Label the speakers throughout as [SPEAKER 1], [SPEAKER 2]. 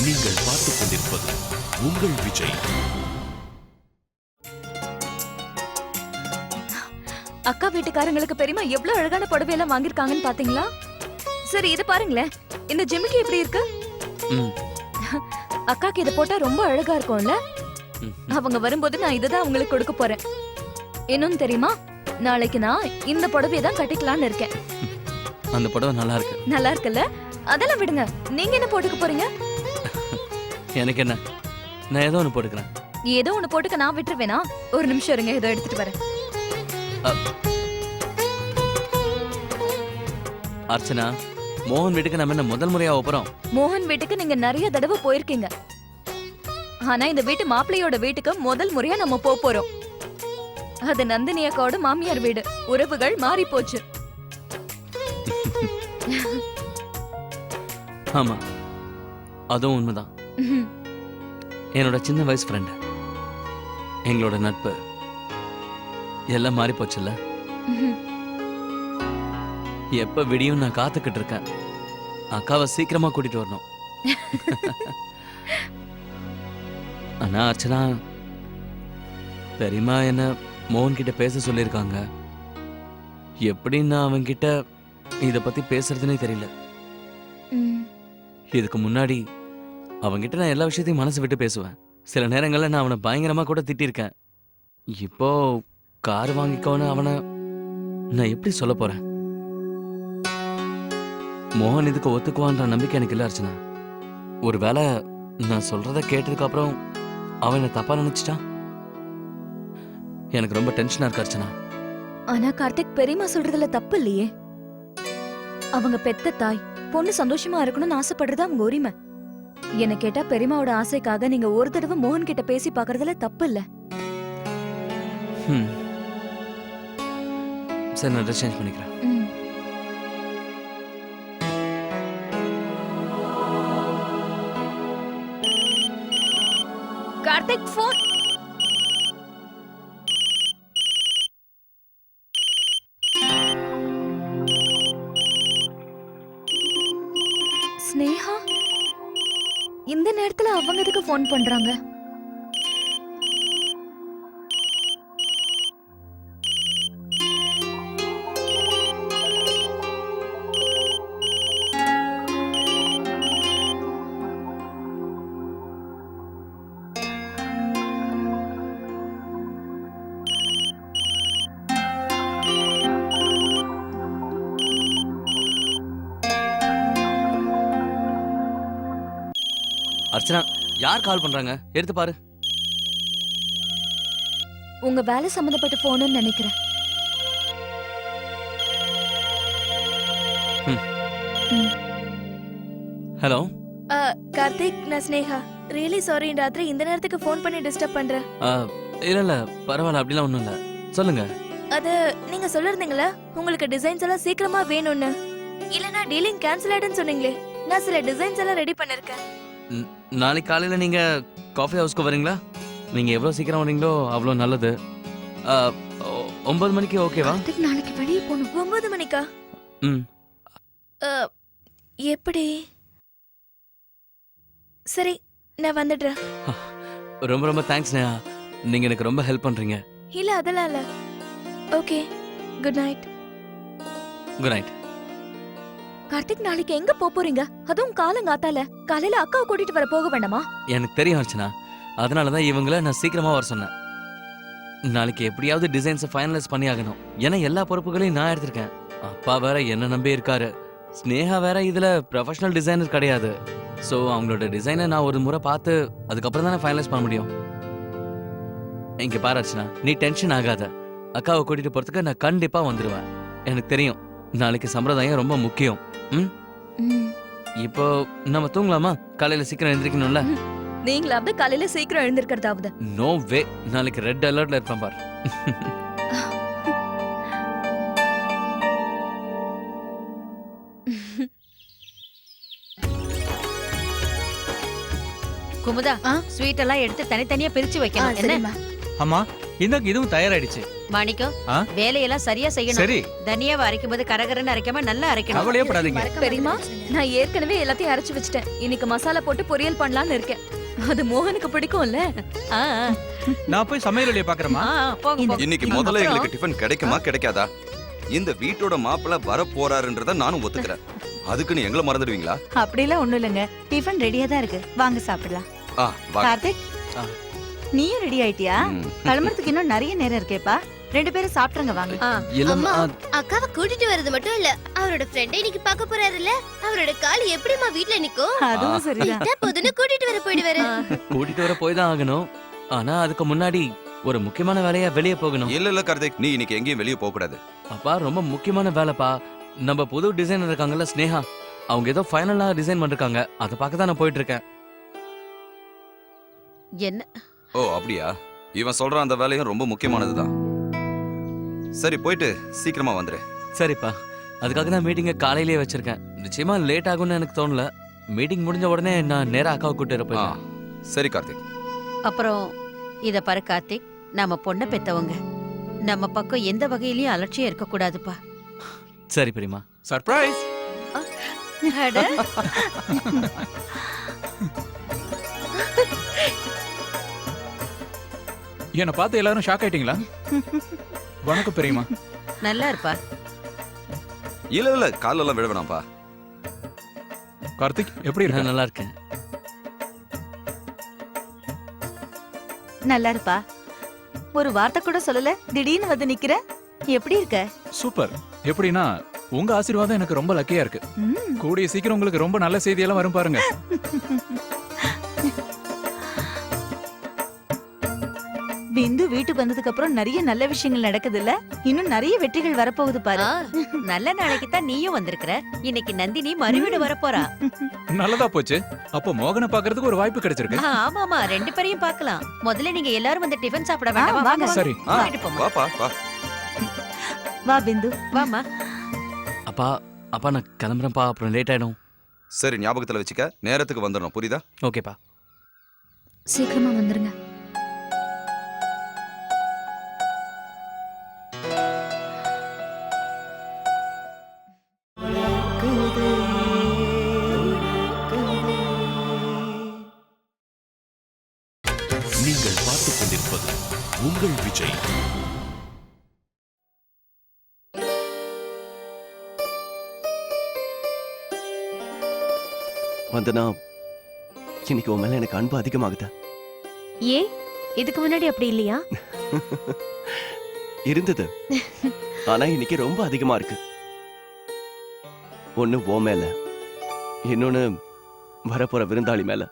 [SPEAKER 1] நீங்கள் பார்த்துக் கொண்டிருப்பது உங்கள் விஜய்.
[SPEAKER 2] அக்கா வீட்டுக்காரங்களுக்கு பெரியமா எவ்வளவு அழகான புடவை எல்லாம் வாங்கிருக்காங்கன்னு பாத்தீங்களா? சரி இத பாருங்களேன், இந்த ஜிமிக்கி எப்படி இருக்கு? அக்காக்கு இத போட்டா ரொம்ப அழகா இருக்கும்ல? அவங்க வரும்போது நான் இததான் உங்களுக்கு கொடுக்க போறேன். இன்னும் தெரியுமா, நாளைக்கு நான் இந்த புடவையை தான் கட்டிக்கலாம்னு இருக்கேன்.
[SPEAKER 3] அந்த புடவை நல்லா இருக்கு.
[SPEAKER 2] நல்லா இருக்குல்ல? அதெல்லாம் விடுங்க, நீங்க என்ன போட்டுக்க போறீங்க?
[SPEAKER 3] எனக்கு என்ன, நான் ஏதோ ஒன்று போட்டுக்கிறேன்.
[SPEAKER 2] ஏதோ ஒண்ணு போட்டுக்க நான் விட்டுருவேனா? ஒரு நிமிஷம் இருங்க, ஏதோ எடுத்துட்டு வரேன்.
[SPEAKER 3] அர்ச்சனா, மோகன் வீட்டுக்கு நம்ம என்ன முதல் முறையா போறோம்?
[SPEAKER 2] மோகன் வீட்டுக்கு நீங்க நிறைய தடவை போயிருக்கீங்க. ஆனா இந்த வீட்டு மாப்பிள்ளையோட வீட்டுக்கு முதல் முறையா நம்ம போறோம். அது நந்தினி அக்காவோட மாமியார் வீடு. உறவுகள் மாறி போச்சு.
[SPEAKER 3] ஆமா, அதுவும் உண்மைதான். என்னோட சின்ன வயசு ஃப்ரெண்ட், எங்களோட நட்பு எல்லாம் மாறி போச்சுல்ல. எப்ப விடியும் நான் காத்துக்கிட்டு இருக்கேன். அக்காவை சீக்கிரமா கூட்டிட்டு வரணும். ஆனா அர்ச்சனா, பெரியமா என்ன மோகன் கிட்ட பேச சொல்லியிருக்காங்க. எப்படி நான் அவன்கிட்ட இத பத்தி பேசுறதுனே தெரியல. இதுக்கு முன்னாடி அவன்கிட்ட நான் எல்லா விஷயத்தையும் மனசு விட்டு பேசுவேன். சில நேரங்கள்ல நான் அவனை பயங்கரமா கூட திட்டிருக்கேன். இப்போ கார் வாங்கிக்கோன்னு அவனை நான் எப்படி சொல்ல போறேன்? மோகன் இதுக்கு ஒத்துக்குவான்ற நம்பிக்கை எனக்கு இல்ல அர்ச்சனா. ஒருவேளை நான் சொல்றத கேட்டதுக்கு அப்புறம் அவனை தப்பா நினைச்சிட்டான். எனக்கு ரொம்ப டென்ஷனா இருக்கு அர்ச்சனா.
[SPEAKER 2] ஆனா கார்த்திக், பெரியமா சொல்றதுல தப்பு இல்லையே. அவங்க பெத்த தாய், பொண்ணு சந்தோஷமா இருக்கணும்னு ஆசைப்படுறது அவங்க உரிமை. என்ன கேட்டா பெரியமாவோட ஆசைக்காக நீங்க ஒரு தடவை மோகன் கிட்ட பேசி பாக்குறதுல தப்பு இல்ல.
[SPEAKER 3] சரி, நான் ட்ரெஸ் சேஞ்ச் பண்ணிக்கிறேன்.
[SPEAKER 2] கார்த்திக் போன். ஸ்னேகா, இந்த நேரத்துல அவங்க எதுக்கு போன் பண்றாங்க?
[SPEAKER 3] அர்ச்சனா, யார் கால் பண்றாங்க? எடுத்து பாரு.
[SPEAKER 2] உங்க வேலை சம்பந்தப்பட்ட போன்னு நினைக்கிறேன்.
[SPEAKER 3] ஹலோ
[SPEAKER 4] கார்த்திக், நான் ஸ்னேகா. ரியலி சாரி, ராத்திரி இந்த நேரத்துக்கு ஃபோன் பண்ணி டிஸ்டர்ப் பண்றேன்.
[SPEAKER 3] இல்ல இல்ல, பரவாயில்ல, அப்படிலாம் ஒண்ணும் இல்ல. சொல்லுங்க.
[SPEAKER 4] அது நீங்க சொல்லிருந்தீங்களா உங்களுக்கு டிசைன்ஸ் எல்லாம் சீக்கிரமா வேணும்னு? இல்லனா டீலிங் கேன்சல் ஆயிடுன்னு சொன்னீங்களே. நான் சில டிசைன்ஸ் எல்லாம் ரெடி பண்ணிருக்கேன்.
[SPEAKER 3] நாளைக்கு காலையில நீங்க காஃபி ஹவுஸ்க்கு வரீங்களா? நீங்க எவ்வளவு சீக்கிரம் வரீங்களோ அவ்வளவு நல்லது. 9 மணிக்கு ஓகேவா?
[SPEAKER 2] நாளைக்கு வெளியே போகணும்.
[SPEAKER 4] 9 மணிக்கா? எப்படி? சரி, நான் வந்துடுறேன்.
[SPEAKER 3] ரொம்ப ரொம்ப தேங்க்ஸ் நேஹா, நீங்க எனக்கு ரொம்ப ஹெல்ப் பண்றீங்க.
[SPEAKER 4] இல்ல அதெல்லாம் இல்ல. Okay, good night.
[SPEAKER 3] Good night.
[SPEAKER 2] Karthik, நாளைக்கு எங்க போறீங்க? அதுவும் காலங்காத்தால. காலையில அக்காவை கூட்டிட்டு வர போக வேண்டாமா?
[SPEAKER 3] எனக்கு தெரியும் அர்ச்சனா, அதனாலதான் இவங்கள நான் சீக்கிரமா வர சொன்னேன். நாளைக்கு எப்படியாவது டிசைன்ஸை ஃபைனலைஸ் பண்ணி ஆகணும். ஏன்னா எல்லா பொறுப்புகளையும் நான் எடுத்திருக்கேன். அப்பா வேற என்ன நம்பி இருக்காரு. ஸ்னேகா வேற இதுல ப்ரொஃபஷனல் டிசைனர் கிடையாது. ஸோ அவங்களோட டிசைனை நான் ஒரு முறை பார்த்து அதுக்கப்புறம் தானே ஃபைனலைஸ் பண்ண முடியும். இங்க பாரு அர்ச்சனா, நீ டென்ஷன் ஆகாத. அக்காவை கூட்டிட்டு போறதுக்கு நான் கண்டிப்பா வந்துடுவேன். எனக்கு தெரியும் நாளைக்கு சம்பிரதாயம் ரொம்ப முக்கியம். இப்போ நம்ம தூங்கலாமா? காலையில சீக்கிரம் எழுந்திரிக்கணும்ல.
[SPEAKER 2] நீங்களாவது காலையில சீக்கிரம் எழுந்திருக்கிறதாவது.
[SPEAKER 3] நோ வே, நாளைக்கு ரெட் அலர்ட்ல இருப்பேன் பார்.
[SPEAKER 5] குமுதா, ஸ்வீட் எல்லாம் எடுத்து தனித்தனியா பிரிச்சு வைக்கணும். என்ன?
[SPEAKER 6] அம்மா,
[SPEAKER 5] இந்தாங்க இதுவும் தயாராயிடுச்சு.
[SPEAKER 6] மாணிக்கம்,
[SPEAKER 5] ஆ?
[SPEAKER 6] வேலையெல்லாம் சரியா செய்யணும்.
[SPEAKER 5] சரி,
[SPEAKER 6] தனியாவை அரைக்கும் போது கரகரன்னு அரைக்காம நல்லா அரைக்கணும்.
[SPEAKER 5] கவலையே படாதீங்க.
[SPEAKER 2] பெரியமா நான் ஏற்கனவே எல்லாத்தையும் அரைச்சு வச்சிட்டேன். இன்னைக்கு மசாலா போட்டு பொரியல் பண்ணலாம்னு இருக்கேன். அது மோகனுக்கு பிடிக்கும்ல.
[SPEAKER 6] ஆ, ஆ.
[SPEAKER 5] நான் போய் சமையல் வேலையை பாக்குறேமா?
[SPEAKER 6] ஆ, போங்க, போங்க.
[SPEAKER 7] இன்னைக்கு முதல்ல எங்களுக்கு டிஃபன் கிடைக்குமா கிடைக்காதா? இந்த வீட்டோட மாப்பிள்ள வர போறாருன்றத நானும் ஒத்துக்கிறேன். அதுக்குன்னு எங்களை மறந்துடுவீங்களா?
[SPEAKER 8] அப்படிலாம் ஒண்ணும் இல்லைங்க. டிஃபன் ரெடியா தான் இருக்கு, வாங்க சாப்பிடலாம்.
[SPEAKER 7] வா.
[SPEAKER 8] கார்த்திக்,
[SPEAKER 3] ஆ.
[SPEAKER 8] நீயும் ரெடி ஆயிட்டியா?
[SPEAKER 7] ம்.
[SPEAKER 8] கிளம்புறதுக்கு இன்னும் நிறைய நேரம் இருக்கேப்பா. 2 பேரும் சாப்பிட்டுருங்க வாங்க.
[SPEAKER 6] ஆ,
[SPEAKER 3] எல்லாம்
[SPEAKER 4] அக்காவை கூட்டிட்டு வர்றது மட்டும் இல்ல, அவரோட ஃப்ரெண்டை இன்னைக்கு பார்க்க போறாருல்ல, அவரோட கால் எப்படிமா வீட்ல நிக்கும்?
[SPEAKER 8] அதுவும் சரிதான்.
[SPEAKER 4] விட்டா போதுன்னு கூட்டிட்டு வர போயிடுவாரு.
[SPEAKER 3] கூட்டிட்டு வர போய் தான் ஆகணும். ஆனா அதுக்கு முன்னாடி ஒரு முக்கியமான வேலையா வெளியே போகணும்.
[SPEAKER 7] இல்ல கார்த்திக், நீ இன்னைக்கு எங்கேயும் வெளியே போக கூடாது.
[SPEAKER 3] அப்பா ரொம்ப முக்கியமான வேலைப்பா. நம்ம புது டிசைனர் இருக்காங்கல்ல ஸ்னேகா, அவங்க ஏதோ ஃபைனலா டிசைன் பண்ணிருக்காங்க. அதை பார்க்க தான் நான் போயிட்டு இருக்கேன்.
[SPEAKER 6] என்ன?
[SPEAKER 7] ஓ அப்படியா? இவன் சொல்ற அந்த வேலையும் ரொம்ப முக்கியமானதுதான். சரி, போயிட்டு சீக்கிரமா வந்துரு.
[SPEAKER 3] சரிப்பா, அதுக்காக தான் மீட்டிங்கை காலையிலேயே வச்சிருக்கேன். நிச்சயமா லேட் ஆகும்னு எனக்கு தோணல. மீட்டிங் முடிஞ்ச உடனே நான் நேரா அக்காவை கூட்டு
[SPEAKER 7] ஆ,
[SPEAKER 3] இருப்பேன்.
[SPEAKER 7] சரி கார்த்திக்.
[SPEAKER 6] அப்புறம் இத பாரு கார்த்திக், நாம பொண்ணை பெத்தவங்க. நம்ம பக்கம் எந்த வகையிலயும் அலட்சியம் இருக்க கூடாதுப்பா.
[SPEAKER 3] சரி பெரியமா.
[SPEAKER 5] சர்ப்ரைஸ்.
[SPEAKER 6] அட,
[SPEAKER 5] என்ன பார்த்து எல்லாரும் ஷாக் ஆயிட்டீங்களா? வணக்கம் பெரியமா.
[SPEAKER 6] நல்லா இருப்பா.
[SPEAKER 7] இல்ல காலெல்லாம் விழ வேணாம்ப்பா.
[SPEAKER 5] கார்த்திக் எப்படி
[SPEAKER 3] நான்
[SPEAKER 5] இருக்க?
[SPEAKER 3] நல்லா இருக்கேன்.
[SPEAKER 8] நல்லா இருப்பா. ஒரு வார்த்தை கூட சொல்லல, திடீர்னு வந்து நிக்கிற. எப்படி இருக்க?
[SPEAKER 5] சூப்பர். எப்படின்னா உங்க ஆசீர்வாதம் எனக்கு ரொம்ப லக்கியா இருக்கு.
[SPEAKER 8] ம்.
[SPEAKER 5] கூடிய சீக்கிரம் உங்களுக்கு ரொம்ப நல்ல செய்தியெல்லாம் வரும் பாருங்க.
[SPEAKER 8] பிந்து வீட்டுக்கு வந்ததுக்கு அப்புறம் நிறைய நல்ல விஷயங்கள் நடக்குது இல்ல? இன்னும் நிறைய வெற்றிகள் வரப்போகுது பாரு.
[SPEAKER 6] ஆ, நல்ல நாளைக்கு தான் நீயும் வந்திருக்கிற. இன்னைக்கு நந்தினி மறுவீடு வரப்போறா.
[SPEAKER 5] நல்லதா போச்சு. அப்போ மோகனை பாக்குறதுக்கு ஒரு வாய்ப்பு கிடைச்சிருக்கு.
[SPEAKER 6] ஆமாமா, 2 பேரையும் பார்க்கலாம். முதல்ல நீங்க எல்லாரும் வந்து டிஃபன் சாப்பிட வேண்டாமா?
[SPEAKER 8] வாங்க.
[SPEAKER 6] வாங்க.
[SPEAKER 5] சரி.
[SPEAKER 6] கூட்டிட்டு போம்மா.
[SPEAKER 7] வாப்பா வா.
[SPEAKER 8] வா பிந்து.
[SPEAKER 6] வாமா.
[SPEAKER 3] அப்பா அப்பா நான் கிளம்புறேன்ப்பா, அப்புறம் லேட் ஆயிடும்.
[SPEAKER 7] சரி, ஞாபகத்துல வச்சுக்க, நேரத்துக்கு வந்துடணும், புரியுதா?
[SPEAKER 3] ஓகேப்பா.
[SPEAKER 2] சீக்கிரமா வந்துருங்க.
[SPEAKER 1] நீங்கள் பார்த்துக் கொண்டிருப்பது உங்கள் விஜய்.
[SPEAKER 9] வந்தனா, இன்னைக்கு உன் மேல எனக்கு அன்பு அதிகமாகுதா?
[SPEAKER 4] ஏன் இதுக்கு முன்னாடி அப்படி இல்லையா?
[SPEAKER 9] இருந்தது, ஆனா இன்னைக்கு ரொம்ப அதிகமா இருக்கு. ஒண்ணு உன் மேல, இன்னொன்னு வரப்போற விருந்தாளி மேல.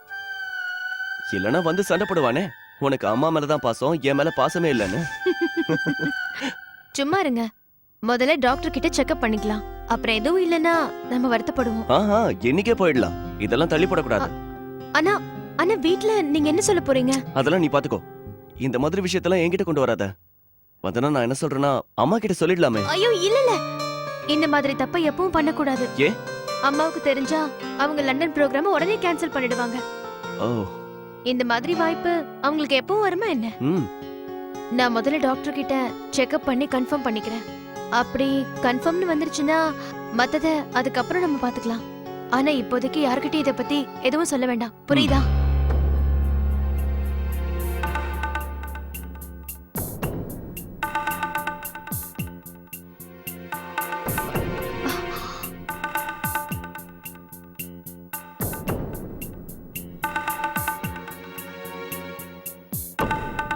[SPEAKER 9] இல்லனா வந்து சண்டை போடுவானே, உனக்கு அம்மா மேலதான் பாசம், என் மேல பாசமே இல்லைன்னு.
[SPEAKER 4] சும்மா இருங்க. முதல்ல டாக்டர் கிட்ட செக்அப் பண்ணிக்கலாம். அப்புறம் எதுவும் இல்லனா நம்ம வருத்தப்படுவோம்.
[SPEAKER 9] ஆஹா, இன்னைக்கே போயிடலாம். இதெல்லாம் தள்ளி போடக்கூடாது.
[SPEAKER 4] ஆனா ஆனா வீட்ல நீங்க என்ன சொல்ல போறீங்க?
[SPEAKER 9] அதெல்லாம் நீ பாத்துக்கோ. இந்த மாதிரி விஷயத்தெல்லாம் என்கிட்ட கொண்டு வராத. வந்தனா, நான் என்ன சொல்றேன்னா, அம்மா கிட்ட சொல்லிடலாமே.
[SPEAKER 4] ஐயோ இல்ல, இந்த மாதிரி தப்ப எப்பவும் பண்ண கூடாது.
[SPEAKER 9] ஏன்?
[SPEAKER 4] அம்மாவுக்கு தெரிஞ்சா அவங்க லண்டன் ப்ரோக்ராம உடனே கேன்சல் பண்ணிடுவாங்க.
[SPEAKER 9] ஓ.
[SPEAKER 4] இந்த மாதிரி வாய்ப்பு அவங்களுக்கு எப்பவும் வருமா என்ன?
[SPEAKER 9] ம்.
[SPEAKER 4] நான் முதல்ல டாக்டர் கிட்ட செக்அப் பண்ணி கன்ஃபார்ம் பண்ணிக்கிறேன். அப்படி கன்ஃபார்ம்னு வந்துருச்சுன்னா மத்தத அதுக்கப்புறம் நம்ம பாத்துக்கலாம். ஆனா இப்போதைக்கு யார்கிட்டயும் இத பத்தி எதுவும் சொல்ல வேண்டாம், புரியுதா?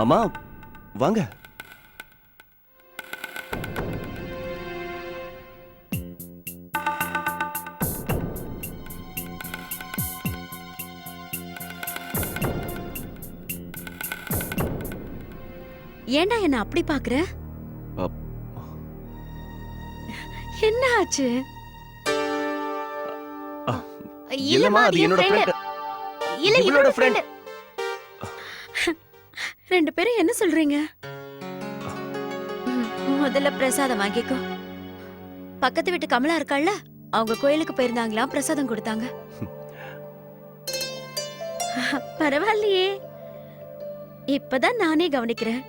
[SPEAKER 9] அம்மா வாங்க.
[SPEAKER 8] ஏன்டா என்ன அப்படி பாக்குற?
[SPEAKER 9] அப்-
[SPEAKER 8] என்ன ஆச்சு?
[SPEAKER 9] இல்லம்மா, அது என்னோட friend.
[SPEAKER 4] இல்ல
[SPEAKER 9] இவளோட
[SPEAKER 4] இவளோட
[SPEAKER 9] friend.
[SPEAKER 4] friend.
[SPEAKER 8] 2 பேரும் என்ன சொல்றீங்க?
[SPEAKER 6] முதல்ல பிரசாதம் வாங்கிக்கோ. பக்கத்து வீட்டு கமலா இருக்காள்ல, அவங்க கோயிலுக்கு போயிருந்தாங்களாம், பிரசாதம் கொடுத்தாங்க.
[SPEAKER 8] பரவாயில்லையே, இப்பதான் நானே கவனிக்கிறேன்.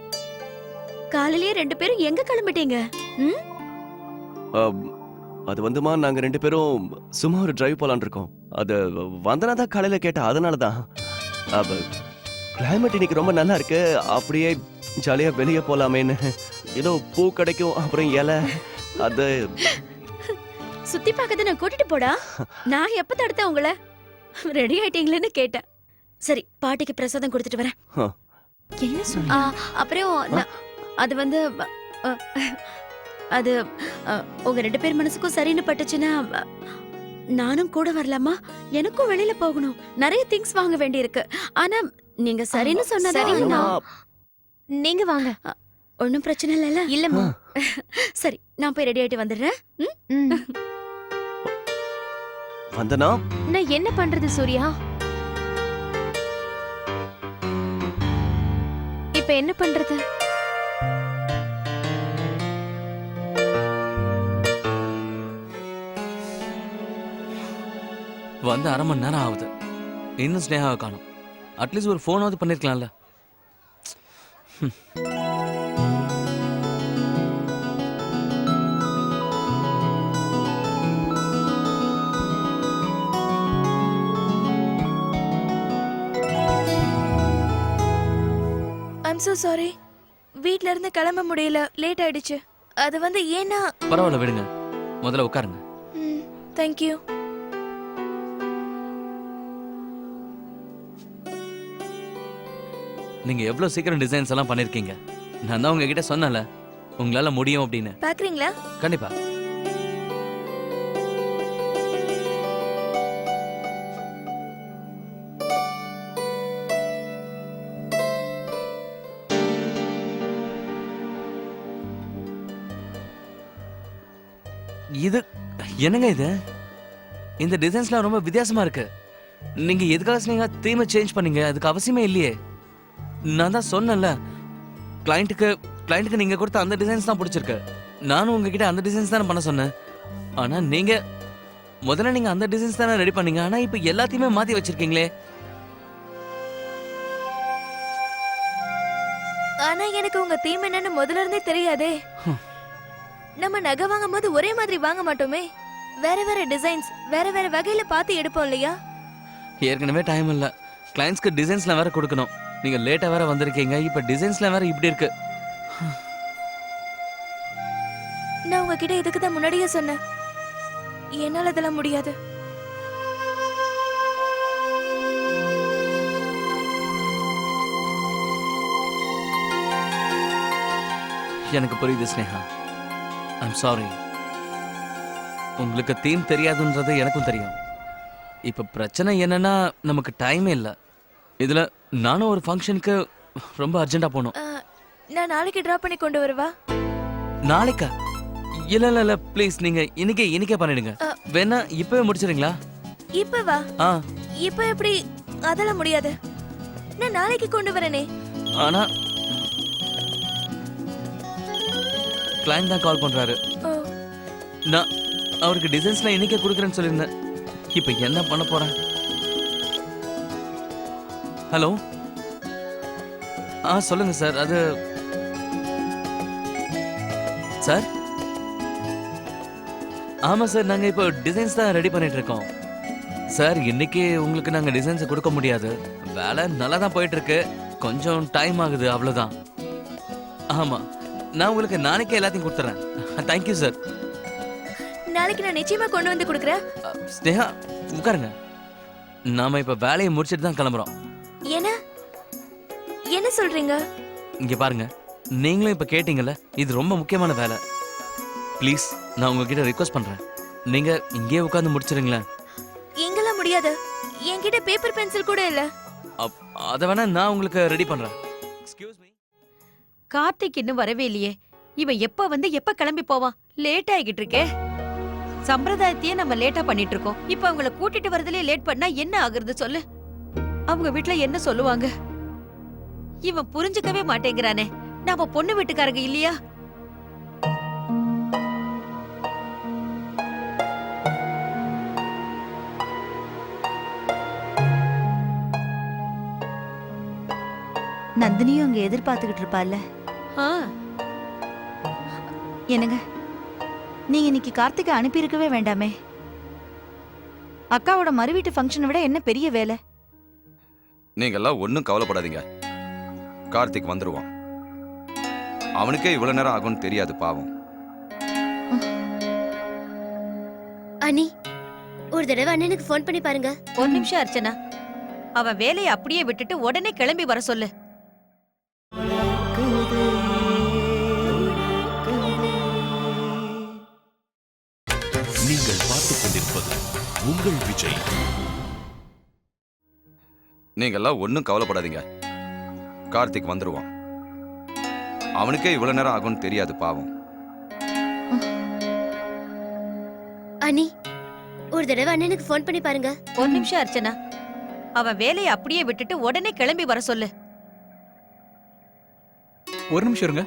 [SPEAKER 4] காலையிலேயே 2 பேரும் எங்க கிளம்பிட்டீங்க?
[SPEAKER 9] அம், அது வந்துமா நாங்க 2 பேரும் சும்மா ஒரு டிரைவ் போலான்னு இருக்கோம். அது வந்தனா தான் காலையில கேட்டா, அதனால தான். கிளைமேட் இன்னைக்கு ரொம்ப நல்லா இருக்கு, அப்படியே ஜாலியா வெளியே போலாமேன்னு. ஏதோ பூ கிடைக்கும், அப்புறம் இலை, அது
[SPEAKER 4] சுத்தி பார்க்கத நான் கூட்டிட்டு போடா. நான் எப்ப தடுத்தேன் உங்கள? ரெடி ஆயிட்டீங்களேன்னு கேட்டேன். சரி, பாட்டிக்கு பிரசாதம் கொடுத்துட்டு வரேன்.
[SPEAKER 9] ஆ.
[SPEAKER 4] என்ன சொன்ன? அப்புறம் அது வந்து அ, அது உங்க 2 பேர் மனசுக்கும் சரின்னு பட்டுச்சுன்னா நானும் கூட வரலாமா? எனக்கும் வெளியில போகணும், நிறைய திங்ஸ் வாங்க வேண்டி இருக்கு. ஆனா நீங்க சரின்னு சொன்னதா
[SPEAKER 9] சரிம்மா.
[SPEAKER 4] நீங்க வாங்க. ஒன்னும் பிரச்சனை இல்லைல்ல? இல்லம்மா. சரி, நான் போய் ரெடி ஆயிட்டு வந்துடுறேன்.
[SPEAKER 9] வந்தனா
[SPEAKER 4] நான் என்ன பண்றது சூர்யா? இப்ப என்ன பண்றது?
[SPEAKER 3] வந்து 1/2 மணி நேரம் ஆகுது, இன்னும் ஸ்னேகாவை காணும். அட்லீஸ்ட் ஒரு ஃபோனாவது பண்ணிருக்கலாம்ல.
[SPEAKER 2] I'm so sorry. வீட்ல இருந்து கிளம்ப முடியல, லேட் ஆயிடுச்சு. அது வந்து ஏன்னா
[SPEAKER 3] பரவாயில்ல விடுங்க, முதல்ல உட்காருங்க.
[SPEAKER 2] Thank you.
[SPEAKER 3] நீங்க எவ்வளவு சீக்கிரம் டிசைன்ஸ் எல்லாம் பண்ணிருக்கீங்க. நான் தான் உங்ககிட்ட சொன்னல உங்களால முடியும் அப்படின்னு.
[SPEAKER 2] பாக்குறீங்களா?
[SPEAKER 3] கண்டிப்பா. இது என்னங்க இது? இந்த டிசைன்ஸ்லாம் ரொம்ப வித்தியாசமா இருக்கு. நீங்க எதுக்காக ஸ்னேகா தீமை சேஞ்ச் பண்ணீங்க? அதுக்கு அவசியமே இல்லையே. நான் தான் சொன்னேன்ல, கிளைண்ட்டுக்கு நீங்க கொடுத்த அந்த டிசைன்ஸ் தான் பிடிச்சிருக்கு. நானும் உங்ககிட்ட அந்த டிசைன்ஸ் தானே பண்ண சொன்னேன். ஆனா முதல்ல நீங்க அந்த டிசைன்ஸ் தானே ரெடி பண்ணீங்க. ஆனா இப்ப எல்லாத்தையுமே மாத்தி வச்சிருக்கீங்களே.
[SPEAKER 2] ஆனா எனக்கு உங்க தீம் என்னன்னு முதல்ல இருந்தே தெரியாதே. நம்ம நகை வாங்கும் போது ஒரே மாதிரி வாங்க மாட்டோமே. வேற வேற டிசைன்ஸ், வேற வேற வகையில பார்த்து எடுப்போம் இல்லையா?
[SPEAKER 3] ஏற்கனவே டைம் இல்ல, கிளைண்ட்ஸ்க்கு டிசைன்ஸ்லாம் வேற கொடுக்கணும். நீங்க லேட்டா வேற வந்திருக்கீங்க, இப்ப டிசைன்ஸ்லாம் வேற இப்படி இருக்கு.
[SPEAKER 2] நான் உங்ககிட்ட இதுக்கு தான் முன்னாடியே சொன்னேன், என்னால அதெல்லாம் முடியாது.
[SPEAKER 3] எனக்கு புரியுது ஸ்னேகா, ஐம் சாரி. உங்களுக்கு தீம் தெரியாதுன்றது எனக்கும் தெரியும். இப்ப பிரச்சனை என்னன்னா, நமக்கு டைமே இல்ல. இதுல நானும் ஒரு ஃபங்க்ஷனுக்கு ரொம்ப அர்ஜென்ட்டா போகணும்.
[SPEAKER 2] நான் நாளைக்கு டிராப் பண்ணி கொண்டு வரவா?
[SPEAKER 3] நாளைக்கா? இல்ல இல்ல இல்ல ப்ளீஸ், நீங்க இன்னைக்கே பண்ணிடுங்க. வேணா இப்பவே முடிச்சிடுங்களா?
[SPEAKER 2] இப்ப வா.
[SPEAKER 3] ஆ,
[SPEAKER 2] இப்ப எப்படி? அதெல்லாம் முடியாது. நான் நாளைக்கு கொண்டு வரேனே.
[SPEAKER 3] ஆனா கிளைண்ட் தான் கால் பண்றாரு.
[SPEAKER 2] ஓ,
[SPEAKER 3] நான் அவருக்கு டிசைன்ஸ்லாம் இன்னைக்கே கொடுக்குறேன்னு சொல்லியிருந்தேன். இப்ப என்ன பண்ண போறேன்? ஹலோ, சொல்லுங்க சார். அது சார், ஆமா சார், நாங்க இப்போ டிசைன்ஸ் தான் ரெடி பண்ணிட்டு இருக்கோம் சார். இன்னைக்கு உங்களுக்கு நாங்க டிசைன்ஸ் கொடுக்க முடியாது. வேலை நல்லா தான் போயிட்டு இருக்கு, கொஞ்சம் டைம் ஆகுது, அவ்வளவுதான். ஆமா, நான் உங்களுக்கு நாளைக்கே எல்லாத்தையும் கொடுத்துறேன். Thank you sir.
[SPEAKER 2] நாளைக்கு நான் நிச்சயமா கொண்டு வந்து கொடுக்குறேன்.
[SPEAKER 3] ஸ்னேகா உட்காருங்க. நாம இப்ப வேலையை முடிச்சிட்டு தான் கிளம்புறோம்.
[SPEAKER 2] என்ன சொல்றீங்க?
[SPEAKER 3] இங்க பாருங்க, நீங்களும் இப்ப கேட்டீங்கல்ல, இது ரொம்ப முக்கியமான வேலை. ப்ளீஸ், நான் உங்ககிட்ட ரிக்வெஸ்ட் பண்றேன், நீங்க இங்கே உட்கார்ந்து முடிச்சிருங்களேன்.
[SPEAKER 2] எங்கெல்லாம் முடியாது, என்கிட்ட பேப்பர் பென்சில் கூட இல்ல.
[SPEAKER 3] அத வேணா நான் உங்களுக்கு ரெடி பண்றேன். Excuse me.
[SPEAKER 6] கார்த்திக் இன்னும் வரவே இல்லையே. இவன் எப்ப வந்து எப்ப கிளம்பி போவான்? லேட் ஆகிட்டு இருக்கே. சம்பிரதாயத்தையே நம்ம லேட்டா பண்ணிட்டு இருக்கோம். இப்ப அவங்கள கூட்டிட்டு வரதுலயே லேட் பண்ணா என்ன ஆகுறது சொல்லு? அவங்க வீட்ல என்ன சொல்லுவாங்க? இவன் புரிஞ்சுக்கவே மாட்டேங்கிறானே. நாம பொண்ணு வீட்டுக்காரங்க இல்லையா?
[SPEAKER 8] நந்தினியும் அங்க எதிர்பார்த்துக்கிட்டு இருப்பாள்ல.
[SPEAKER 6] ஆ,
[SPEAKER 8] என்னங்க நீங்க இன்னைக்கு கார்த்திகை அனுப்பியிருக்கவே வேண்டாமே. அக்காவோட மறுவீட்டு ஃபங்க்ஷனை விட என்ன பெரிய வேலை?
[SPEAKER 7] நீங்க எல்லாம் ஒன்றும் கவலைப்படாதீங்க. கார்த்திக் வந்துருவான். அவனுக்கே இவ்வளவு நேரம் ஆகும்னு தெரியாது பாவம்.
[SPEAKER 10] அனி, ஒரு தடவை அண்ணனுக்கு ஃபோன் பண்ணி பாருங்க.
[SPEAKER 6] ஒரு நிமிஷம் அர்ச்சனா, அவன் வேலையை அப்படியே விட்டுட்டு உடனே கிளம்பி வர சொல்லு.
[SPEAKER 1] நீங்கள் பார்த்துக் கொண்டிருப்பது உங்கள் விஜய்.
[SPEAKER 7] நீங்க எல்லாம் ஒன்றும் கவலைப்படாதீங்க. கார்த்திக் வந்துருவான். அவனுக்கே இவ்வளவு நேரம் ஆகும்னு தெரியாது பாவம்.
[SPEAKER 10] அனி, ஒரு தடவை அண்ணனுக்கு ஃபோன் பண்ணி பாருங்க.
[SPEAKER 6] ஒரு நிமிஷம் அர்ச்சனா, அவன் வேலையை அப்படியே விட்டுட்டு உடனே கிளம்பி வர சொல்லு.
[SPEAKER 5] ஒரு நிமிஷம் இருங்க.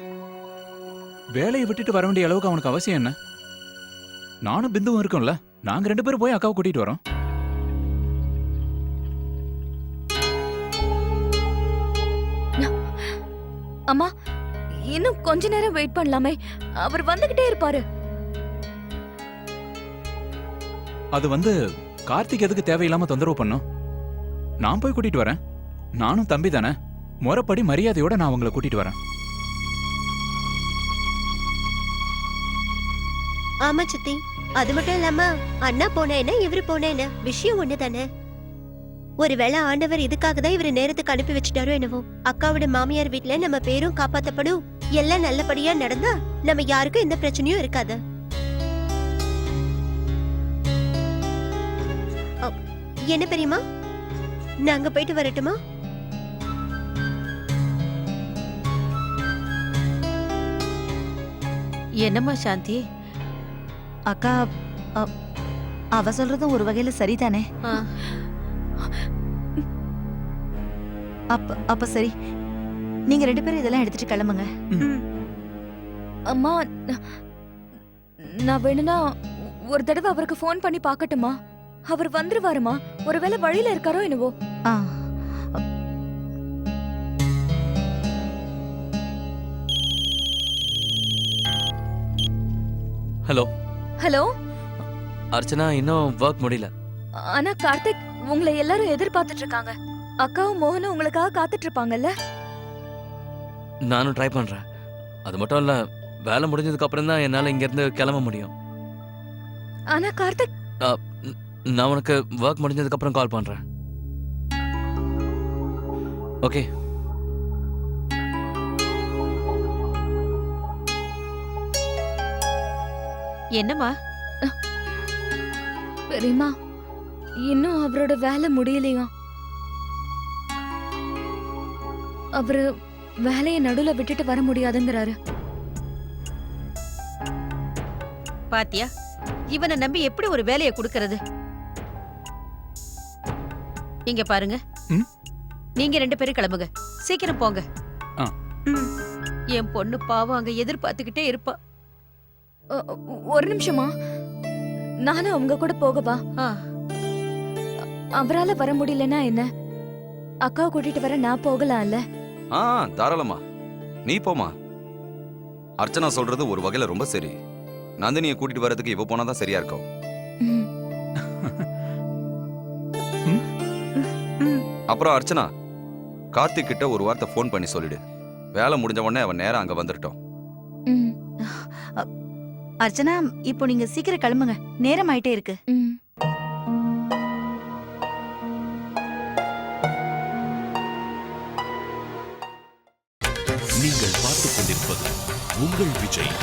[SPEAKER 5] வேலையை விட்டுட்டு வர வேண்டிய அளவுக்கு அவனுக்கு அவசியம் என்ன? நானும் பிந்துவும் இருக்கோம்ல, நாங்க 2 பேரும் போய் அக்காவை கூட்டிட்டு வரோம்.
[SPEAKER 2] அம்மா, இன்னும் கொஞ்ச நேரம் வெயிட் பண்ணலாமே. அவர் வந்துகிட்டே இருப்பாரு.
[SPEAKER 5] அது வந்து கார்த்திக் எதுக்கு தேவையில்லாம தொந்தரவு பண்ணும்? நான் போய் கூட்டிட்டு வரேன். நானும் தம்பி தானே, முறைப்படி மரியாதையோட நான் உங்களை கூட்டிட்டு வரேன்.
[SPEAKER 10] ஆமா சித்தி, அது மட்டும் இல்லாம அண்ணா போனேன்னு இவரு போனேன்னு விஷயம் ஒண்ணுதானே. ஒருவேளை ஆண்டவர் இதுக்காக தான் இவரு நேரத்துக்கு அனுப்பி வச்சுட்டாரோ என்னவோ. அக்காவோட மாமியார் வீட்ல நம்ம பேரும் காப்பாத்தப்படும், எல்லாம் நல்லபடியா நடந்தா நம்ம யாருக்கும் எந்த பிரச்சனையும் இருக்காது. என்ன பெரியமா, நாங்க போயிட்டு வரட்டுமா?
[SPEAKER 6] என்னம்மா சாந்தி?
[SPEAKER 8] அக்கா, அவ சொல்றதும் ஒரு வகையில சரிதானே.
[SPEAKER 6] ஆ,
[SPEAKER 8] அப்ப சரி, நீங்க 2 பேரும் இதெல்லாம் எடுத்துட்டு கிளம்புங்க.
[SPEAKER 2] அம்மா, நான் வேணும்னா ஒரு தடவை அவருக்கு ஃபோன் பண்ணி பார்க்கட்டுமா? அவர் வந்துருவாருமா. ஒருவேளை வழியில இருக்காரோ என்னவோ.
[SPEAKER 8] ஆ.
[SPEAKER 3] Hello
[SPEAKER 2] hello.
[SPEAKER 3] அர்ச்சனா, இன்னும் ஒர்க் முடியல.
[SPEAKER 2] ஆனா கார்த்திக், உங்களை எல்லாரும் எதிர்பார்த்துட்டு இருக்காங்க. அக்காவும் மோகனும் உங்களுக்காக காத்துட்டு இருப்பாங்கல்ல.
[SPEAKER 3] நானும் ட்ரை பண்றேன். அது மட்டும் இல்ல, வேலை முடிஞ்சதுக்கு அப்புறம் தான் என்னால இங்க இருந்து கிளம்ப முடியும்.
[SPEAKER 2] ஆனா கார்த்திக்,
[SPEAKER 3] நான் உனக்கு ஒர்க் முடிஞ்சதுக்கு அப்புறம் கால் பண்றேன். ஓகே.
[SPEAKER 6] என்னம்மா?
[SPEAKER 2] பெரியம்மா, இன்னும் அவரோட வேலை முடியலையா? அவரு வேலையை நடுவுல விட்டுட்டு வர முடியாதுங்கிறாரு.
[SPEAKER 6] பாத்தியா, இவனை நம்பி எப்படி ஒரு வேலையை கொடுக்கறது? இங்க பாருங்க,
[SPEAKER 5] ம்?
[SPEAKER 2] நீங்க 2 பேரும் கிளம்புங்க. சீக்கிரம் போங்க.
[SPEAKER 5] ஆ.
[SPEAKER 2] என் பொண்ணு பாவம் அங்க எதிர்பார்த்துக்கிட்டே இருப்பா. ஒரு நிமிஷமா, நானும் அவங்க கூட போகவா? அவரால வர முடியலன்னா என்ன, அக்காவை கூட்டிட்டு வர நான் போகலாம்ல?
[SPEAKER 7] தாராளமா நீ போமா. அர்ச்சனா சொல்றது ஒரு வகையில ரொம்ப சரி. நந்தினியை கூட்டிட்டு வரதுக்கு இவ போனாதான் சரியா இருக்கும். அப்புறம் அர்ச்சனா, கார்த்திக் கிட்ட ஒரு வார்த்தை ஃபோன் பண்ணி சொல்லிடு. வேலை முடிஞ்ச உடனே அவன் நேரா அங்க வந்துட்டோம்.
[SPEAKER 8] அர்ச்சனா, இப்போ நீங்க சீக்கிரம் கிளம்புங்க, நேரம் ஆயிட்டே இருக்கு.
[SPEAKER 1] நீங்கள் பார்த்துக் கொண்டிருப்பது உங்கள் விஜய்.